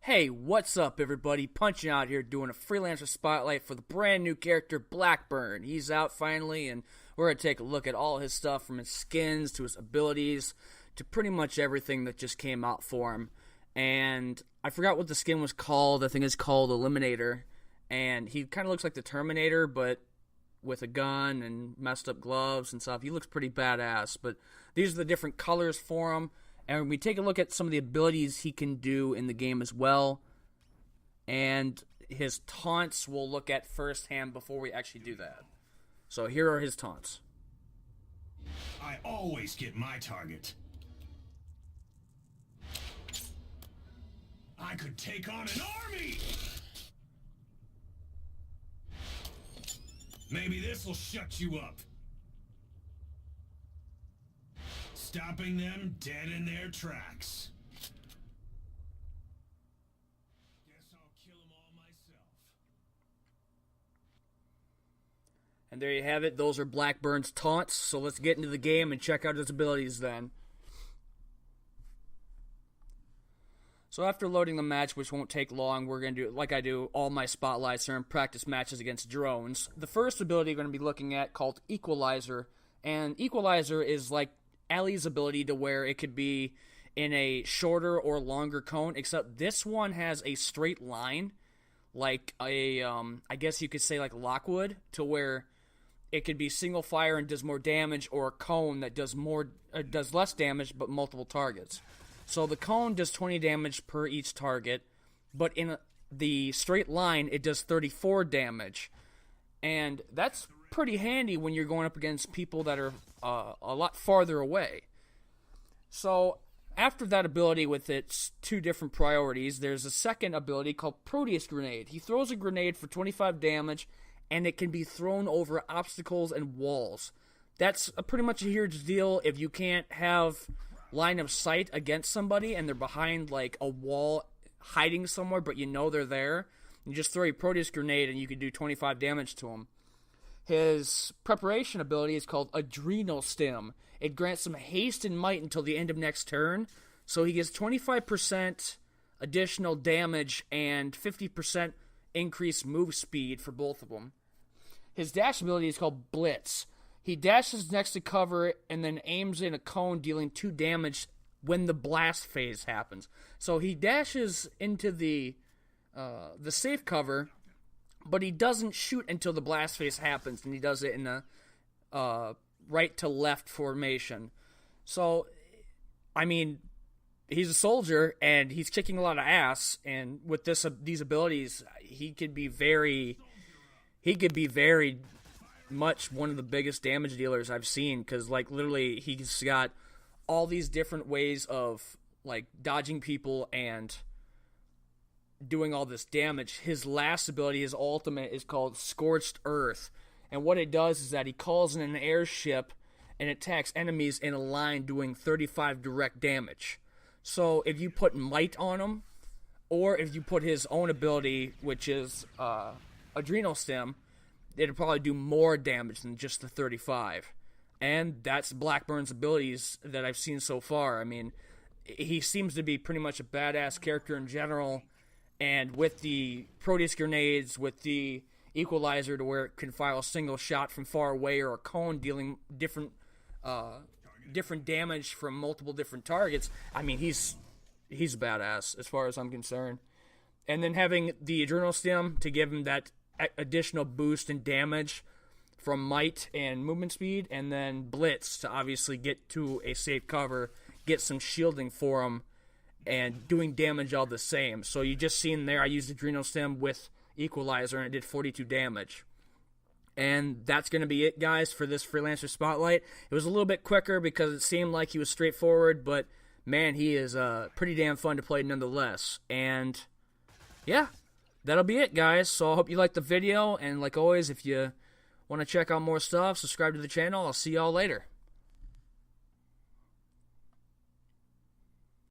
Hey, what's up everybody? Punching out here doing a freelancer spotlight for the brand new character Blackburn. He's out finally, and we're going to take a look at all his stuff, from his skins to his abilities to pretty much everything that just came out for him. And I forgot what the skin was called. I think it's called Eliminator. And he kind of looks like the Terminator, but with a gun and messed up gloves and stuff. He looks pretty badass, but these are the different colors for him. And we take a look at some of the abilities he can do in the game as well. And his taunts we'll look at firsthand before we actually do that. So here are his taunts. I always get my target. I could take on an army! Maybe this will shut you up. Stopping them dead in their tracks. Guess I'll kill them all myself. And there you have it. Those are Blackburn's taunts. So let's get into the game and check out his abilities then. So after loading the match, which won't take long, we're going to do, like I do, all my spotlights are in practice matches against drones. The first ability we're going to be looking at, called Equalizer. And Equalizer is like Ali's ability, to where it could be in a shorter or longer cone, except this one has a straight line, like a, I guess you could say like Lockwood, to where it could be single fire and does more damage, or a cone that does less damage but multiple targets. So the cone does 20 damage per each target, but in the straight line it does 34 damage. And that's pretty handy when you're going up against people that are a lot farther away. So after that ability with its two different priorities, there's a second ability called Proteus Grenade. He throws a grenade for 25 damage, and it can be thrown over obstacles and walls. That's pretty much a huge deal if you can't have line of sight against somebody and they're behind like a wall hiding somewhere, but you know they're there. You just throw a Proteus Grenade and you can do 25 damage to them. His preparation ability is called Adrenal Stim. It grants him haste and might until the end of next turn, so he gets 25% additional damage and 50% increased move speed for both of them. His dash ability is called Blitz. He dashes next to cover and then aims in a cone, dealing 2 damage when the blast phase happens. So he dashes into the safe cover, but he doesn't shoot until the blast phase happens, and he does it in a right to left formation. So, I mean, he's a soldier, and he's kicking a lot of ass, and with these abilities, he could be very much one of the biggest damage dealers I've seen, because, like, literally, he's got all these different ways of, like, dodging people and doing all this damage. His last ability, his ultimate, is called Scorched Earth, and what it does is that he calls in an airship and attacks enemies in a line, doing 35 direct damage. So if you put might on him, or if you put his own ability, which is Adrenal Stim, it'd probably do more damage than just the 35. And that's Blackburn's abilities that I've seen so far. I mean, he seems to be pretty much a badass character in general. And with the Proteus Grenades, with the Equalizer, to where it can fire a single shot from far away, or a cone dealing different damage from multiple different targets, I mean, he's badass as far as I'm concerned. And then having the Adrenal Stim to give him that additional boost in damage from might and movement speed, and then Blitz to obviously get to a safe cover, get some shielding for him, and doing damage all the same. So you just seen there, I used Adrenal Stim with Equalizer, and it did 42 damage. And that's going to be it, guys, for this Freelancer Spotlight. It was a little bit quicker because it seemed like he was straightforward, but man, he is pretty damn fun to play nonetheless. And yeah, that'll be it, guys. So I hope you liked the video, and like always, if you want to check out more stuff, subscribe to the channel. I'll see y'all later.